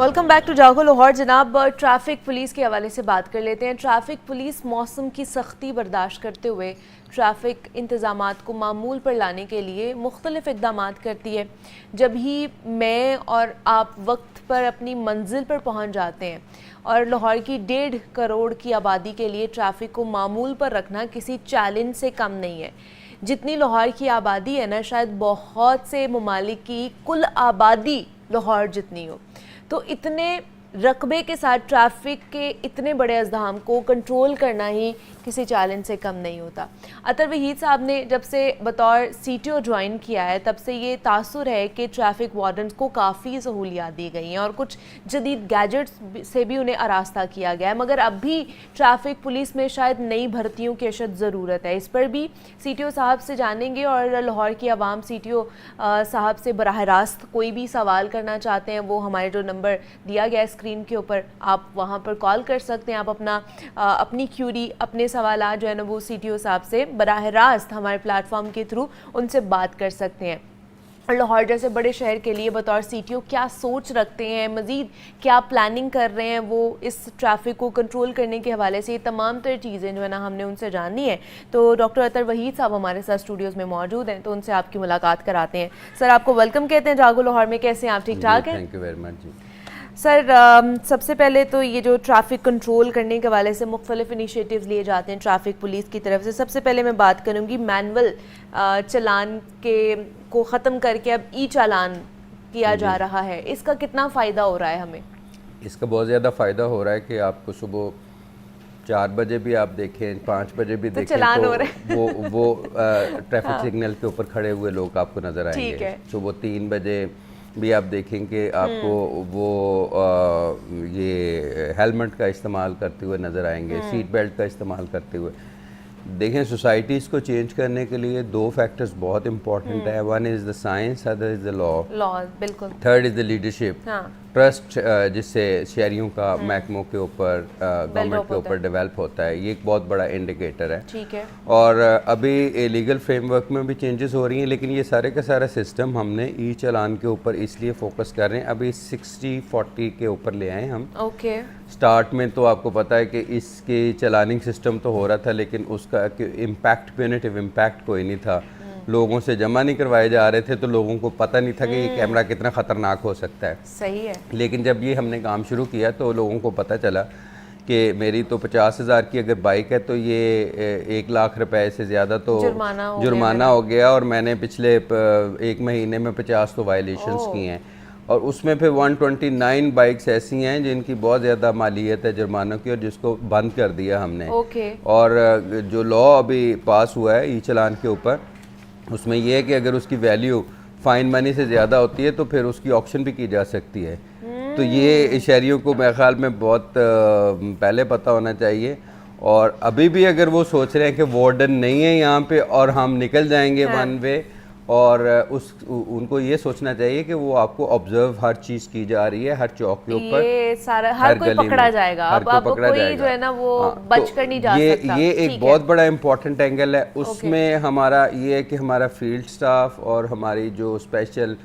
Welcome back to जागो लाहौर। जनाब, traffic police के हवाले से बात कर लेते हैं। ट्रैफिक पुलिस मौसम की सख्ती बर्दाश्त करते हुए ट्रैफिक इंतज़ामात को मामूल पर लाने के लिए मुख्तलिफ इक़दामात करती है। जब ही मैं और आप वक्त पर अपनी मंजिल पर पहुंच जाते हैं और लाहौर की 1.5 करोड़ की आबादी के लिए ट्रैफिक को मामूल पर रखना किसी चैलेंज से कम नहीं है। जितनी लाहौर की आबादी है ना, शायद बहुत से ममालिक की कुल आबादी लाहौर जितनी हो। तो इतने रकबे के साथ ट्रैफिक के इतने बड़े अज़्दाम को कंट्रोल करना ही किसी चैलेंज से कम नहीं होता। अतर वहीद साहब ने जब से बतौर CTO ज्वाइन किया है, तब से ये तासुर है कि ट्रैफिक वार्डन्स को काफ़ी सहूलियात दी गई हैं और कुछ जदीद गैजेट्स से भी उन्हें आरास्ता किया गया है। मगर अब भी ट्रैफिक पुलिस में शायद नई भर्तियों की अशद ज़रूरत है। इस पर भी CTO साहब से जानेंगे और लाहौर की आवाम CTO साहब से बराह रास्त कोई भी सवाल करना चाहते हैं, वो हमारे जो नंबर दिया गया है स्क्रीन के ऊपर, आप वहाँ पर कॉल कर सकते हैं। आप अपनी क्यूरी, अपने सवाल जो है ना, वो CTO साहब से बराह रास्त हमारे प्लेटफॉर्म के थ्रू उनसे बात कर सकते हैं। और लाहौर जैसे बड़े शहर के लिए बतौर CTO क्या सोच रखते हैं, मज़ीद क्या प्लानिंग कर रहे हैं वो इस ट्रैफिक को कंट्रोल करने के हवाले से, ये तमाम तर चीज़ें जो है ना हमने उनसे जाननी है। तो डॉक्टर अतर वहीद साहब हमारे साथ स्टूडियोज़ में मौजूद हैं, तो उनसे आपकी मुलाकात कराते हैं। सर, आपको वेलकम कहते हैं जागो लाहौर में। कैसे हैं आप? ठीक ठाक हैं? थैंक यू वेरी मच जी। सर, सबसे पहले तो ये जो ट्रैफिक कंट्रोल करने के हवाले से मुख्तलिफ इनिशिएटिव्स लिए जाते हैं ट्रैफिक पुलिस की तरफ से, सबसे पहले मैं बात करूँगी मैनुअल चालान को ख़त्म करके अब चालान किया जा रहा है। इसका कितना फ़ायदा हो रहा है हमें? इसका बहुत ज़्यादा फ़ायदा हो रहा है कि आपको सुबह 4 बजे भी आप देखें, 5 बजे भी देखें, चलान हो तो वो ट्रैफिक सिग्नल के ऊपर खड़े हुए लोग आपको नज़र आएंगे। सुबह 3 बजे भी आप देखेंगे आपको वो ये हेलमेट का इस्तेमाल करते हुए नज़र आएंगे, सीट बेल्ट का इस्तेमाल करते हुए। देखें, सोसाइटीज़ को चेंज करने के लिए 2 फैक्टर्स बहुत इंपॉर्टेंट है। One is the science, other is the law, बिल्कुल। Third is the leadership, trust जिससे शहरियों का महकमों के ऊपर, गवर्नमेंट के ऊपर डेवलप होता है। ये एक बहुत बड़ा इंडिकेटर है। ठीक है। और अभी लीगल फ्रेमवर्क में भी चेंजेस हो रही हैं, लेकिन ये सारे का सारा सिस्टम हमने चालान के ऊपर इसलिए फोकस कर रहे हैं। अभी 60-40 के ऊपर ले आए हम। ओके। स्टार्ट में तो आपको पता है कि इसके चलानिंग सिस्टम तो हो रहा था, लेकिन उसका इम्पैक्ट, प्यूनिटिव इम्पैक्ट कोई नहीं था। लोगों से जमा नहीं करवाए जा रहे थे, तो लोगों को पता नहीं था कि ये कैमरा कितना ख़तरनाक हो सकता है। सही है। लेकिन जब ये हमने काम शुरू किया तो लोगों को पता चला कि मेरी तो 50,000 की अगर बाइक है तो ये 1 लाख रुपए से ज़्यादा तो जुर्माना हो गया, और मैंने पिछले 1 महीने में 50 तो वायलेशंस की हैं। और उसमें फिर 129 बाइक्स ऐसी हैं जिनकी बहुत ज़्यादा मालियत है जुर्मानों की, और जिसको बंद कर दिया हमने। और जो लॉ अभी पास हुआ है चालान के ऊपर, उसमें यह है कि अगर उसकी वैल्यू फ़ाइन मनी से ज़्यादा होती है तो फिर उसकी ऑक्शन भी की जा सकती है। तो ये शहरियों को मेरे ख्याल में बहुत पहले पता होना चाहिए। और अभी भी अगर वो सोच रहे हैं कि वार्डन नहीं है यहाँ पे और हम निकल जाएंगे वन वे, और उनको ये सोचना चाहिए कि वो आपको ऑब्जर्व हर चीज़ की जा रही है, हर चौक के ऊपर, ये सारा हर कोई पकड़ा जाएगा। अब कोई जो है ना वो बच कर नहीं जा सकता। ये एक बहुत बड़ा इंपॉर्टेंट एंगल है। उसमें हमारा ये है कि हमारा फील्ड स्टाफ और हमारी जो स्पेशल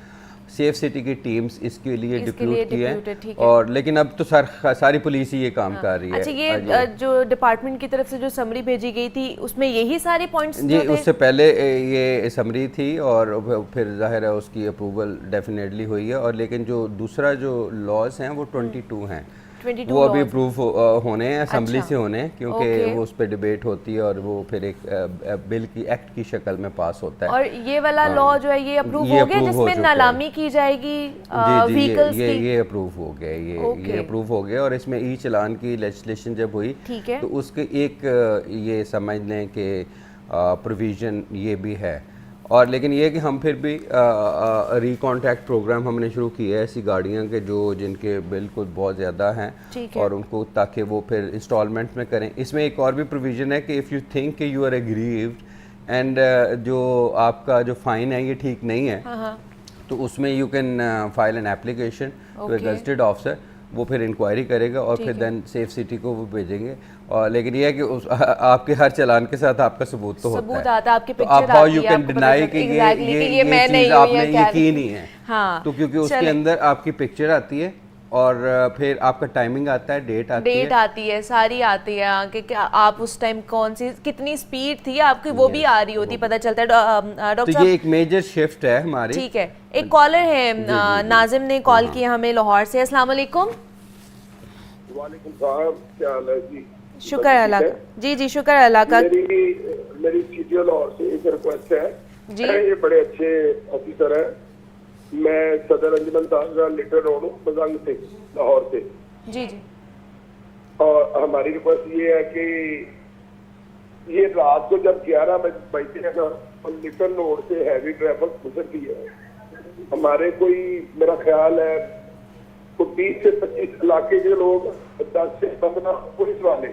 सेफ सिटी की टीम्स इसके लिए डिप्यूट की है। और लेकिन अब तो सारी पुलिस ही ये काम कर रही है। अच्छा, ये जो डिपार्टमेंट की तरफ से जो समरी भेजी गई थी उसमें यही सारे पॉइंट्स जी, उससे पहले ये समरी थी और फिर जाहिर है उसकी अप्रूवल डेफिनेटली हुई है। और लेकिन जो दूसरा जो लॉज हैं वो 22 हैं, वो अभी अप्रूव होने हैं, असम्बली से होने हैं, क्योंकि वो उस पर डिबेट होती है और वो फिर एक बिल की एक्ट की शक्ल में पास होता है। और ये वाला लॉ जो है ये अप्रूव हो गया, जिसमें नीलामी की जाएगी व्हीकल्स की। ये अप्रूव हो गया, ये अप्रूव हो गया। और इसमें चालान की लेजिस्लेशन जब हुई तो उसके एक ये समझ लें कि प्रोविज़न ये भी है। और लेकिन ये कि हम फिर भी रिकॉन्टैक्ट प्रोग्राम हमने शुरू किया है ऐसी गाड़ियाँ के जिनके बिल्कुल बहुत ज़्यादा हैं, और उनको ताकि वो फिर इंस्टॉलमेंट में करें। इसमें एक और भी प्रोविज़न है कि इफ़ यू थिंक कि यू आर एग्रीव्ड एंड जो आपका जो फ़ाइन है ये ठीक नहीं है, तो उसमें you can file an application to a gazetted officer. वो फिर इंक्वायरी करेगा और फिर देन सेफ सिटी को वो भेजेंगे। और लेकिन ये है कि आपके हर चालान के साथ आपका सबूत तो होता है, आपकी तो आप हाउ यू कैन डिनाई कि ये चीज़ आपने यकीन ही है। हाँ, तो क्योंकि उसके अंदर आपकी पिक्चर आती है और फिर आपका टाइमिंग आता है, डेट आती है, सारी आती है कि आप उस टाइम कौन सी कितनी स्पीड थी आपकी, वो भी आ रही होती, पता चलता है। डॉक्टर तो ये एक मेजर शिफ्ट है हमारी। ठीक है, एक कॉलर है, नाजिम ने कॉल किया हमें लाहौर से। अस्सलाम वालेकुम। वालेकुम सलाम, क्या हाल है जी? शुक्र अल्लाह का। जी जी शुक्र अल्लाह का। मेरी सीटीओ लाहौर से एक रिक्वेस्ट है जी। ये बड़े अच्छे ऑफिसर हैं, मैं सदर अंजुमन ताजरा लेटर रोड हूँ, बजंग से, लाहौर से। जी जी। और हमारी रिक्वेस्ट ये है कि ये रात को जब 11 बजे है ना, लिटन रोड से हैवी ट्रैफिक गुजरती है। हमारे कोई, मेरा ख्याल है तो 20 से 25 इलाके के लोग, 10 से 15 पुलिस वाले,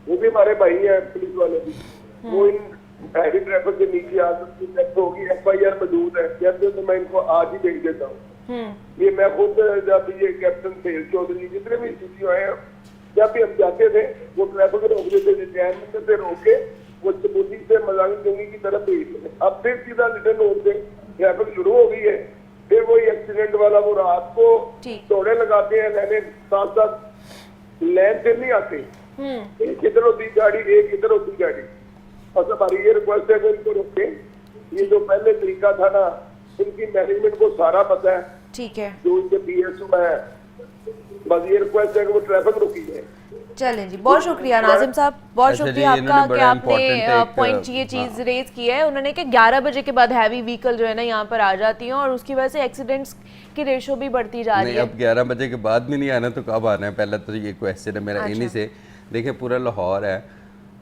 वो भी हमारे भाई हैं पुलिस वाले भी, वो इन हैवी ट्रैफिक के नीचे आ सकती होगी। FIR मौजूद है, कहते तो मैं इनको आज ही भेज देता हूँ। ये मैं खुद जब ये कैप्टन सेल चौधरी जितने भी सीटीओ हैं, जब भी हम जाते थे वो ट्रैफिक रोक देते थे, जैन से रोक के वो चबूती से मजाक जंगी की तरफ भेज देते। अब फिर सीधा लिटन रोड से ट्रैफिक शुरू हो गई है, फिर वही एक्सीडेंट वाला वो रात को दौड़े लगाते हैं, लेने साथ साथ लैन से नहीं आते, एक इधर होती गाड़ी, एक इधर होती गाड़ी। और हमारी ये रिक्वेस्ट है कि इनको रोके। ये जो पहले तरीका था ना, इनकी मैनेजमेंट को सारा पता है, ठीक है, जो इनके PSO है, बस ये रिक्वेस्ट है कि वो ट्रैफिक रोकी है। चलें जी, बहुत शुक्रिया नाजिम साहब, बहुत शुक्रिया आपका कि आपने पॉइंट ये चीज़ रेज की है। उन्होंने कि 11 बजे के बाद हैवी व्हीकल जो है ना यहाँ पर आ जाती हैं और उसकी वजह से एक्सीडेंट्स की रेशो भी बढ़ती जा रही है। अब 11 बजे के बाद भी नहीं आना तो कब आना है? पहला तो ये क्वेश्चन है मेरा। इन्हीं से देखिए, पूरा लाहौर है,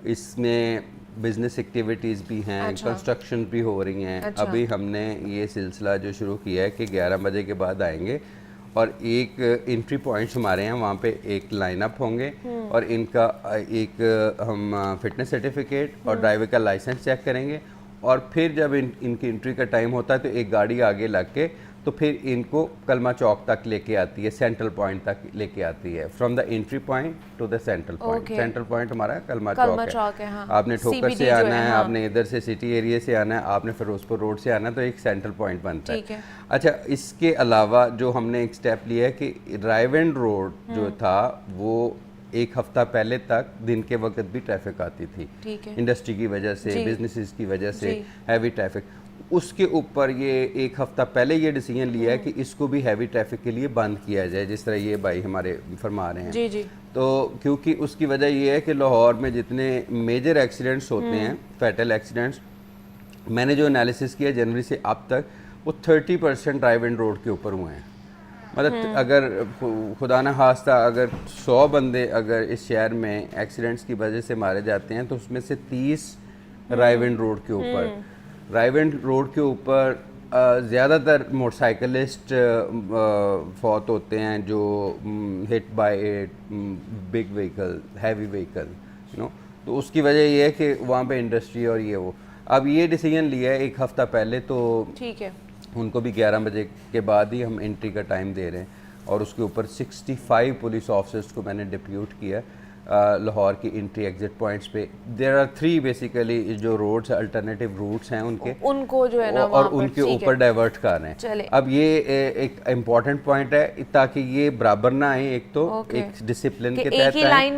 इसमें बिजनेस एक्टिविटीज़ भी हैं, कंस्ट्रक्शन भी हो रही हैं। अभी हमने ये सिलसिला जो शुरू किया है कि 11 बजे के बाद आएंगे और एक एंट्री पॉइंट्स हमारे हैं, वहाँ पे एक लाइनअप होंगे और इनका एक हम फिटनेस सर्टिफिकेट और ड्राइवर का लाइसेंस चेक करेंगे। और फिर जब इनकी एंट्री का टाइम होता है तो एक गाड़ी आगे लग के तो फिर इनको कलमा चौक तक लेके आती है, सेंट्रल पॉइंट तक लेके आती है, from the entry point two the central point. Central point हमारा कलमा चौक है। हाँ। आपने ठोकर से आना है, आपने इधर से सिटी एरिया से आना है, आपने फिरोजपुर रोड से आना है, तो एक सेंट्रल पॉइंट बनता है। अच्छा, इसके अलावा जो हमने एक स्टेप लिया है कि ड्राइव एंड रोड जो था वो एक हफ्ता पहले तक दिन के वक्त भी ट्रैफिक आती थी, इंडस्ट्री की वजह से, बिजनेसेस की वजह से हैवी ट्रैफिक। उसके ऊपर ये एक हफ्ता पहले ये डिसीजन लिया है कि इसको भी हैवी ट्रैफिक के लिए बंद किया जाए, जिस तरह ये भाई हमारे फरमा रहे हैं। जी जी। तो क्योंकि उसकी वजह ये है कि लाहौर में जितने मेजर एक्सीडेंट्स होते हैं, फैटल एक्सीडेंट्स, मैंने जो एनालिसिस किया जनवरी से अब तक, वो 30% ड्राइव एंड रोड के ऊपर हुए हैं। मतलब अगर खुदा न खास्ता अगर 100 बंदे अगर इस शहर में एक्सीडेंट्स की वजह से मारे जाते हैं तो उसमें से 30 ड्राइव एंड रोड के ऊपर। ड्राइव एंड रोड के ऊपर ज़्यादातर मोटरसाइकिलिस्ट फौत होते हैं जो hit by big vehicle, heavy vehicle, तो उसकी वजह ये है कि वहाँ पे इंडस्ट्री और ये वो। अब ये डिसीजन लिया है एक हफ़्ता पहले, तो ठीक है, उनको भी 11 बजे के बाद ही हम एंट्री का टाइम दे रहे हैं। और उसके ऊपर 65 पुलिस ऑफिसर्स को मैंने डिप्यूट किया लाहौर की एंट्री एग्जिट पॉइंट्स पे। देयर आर 3 बेसिकली जो रोड्स अल्टरनेटिव रूट्स हैं उनको जो है ना और उनके ऊपर डाइवर्ट कर रहे हैं। अब ये एक इम्पॉर्टेंट पॉइंट है ताकि ये बराबर ना आए, एक तो एक डिसिप्लिन के तहत आए।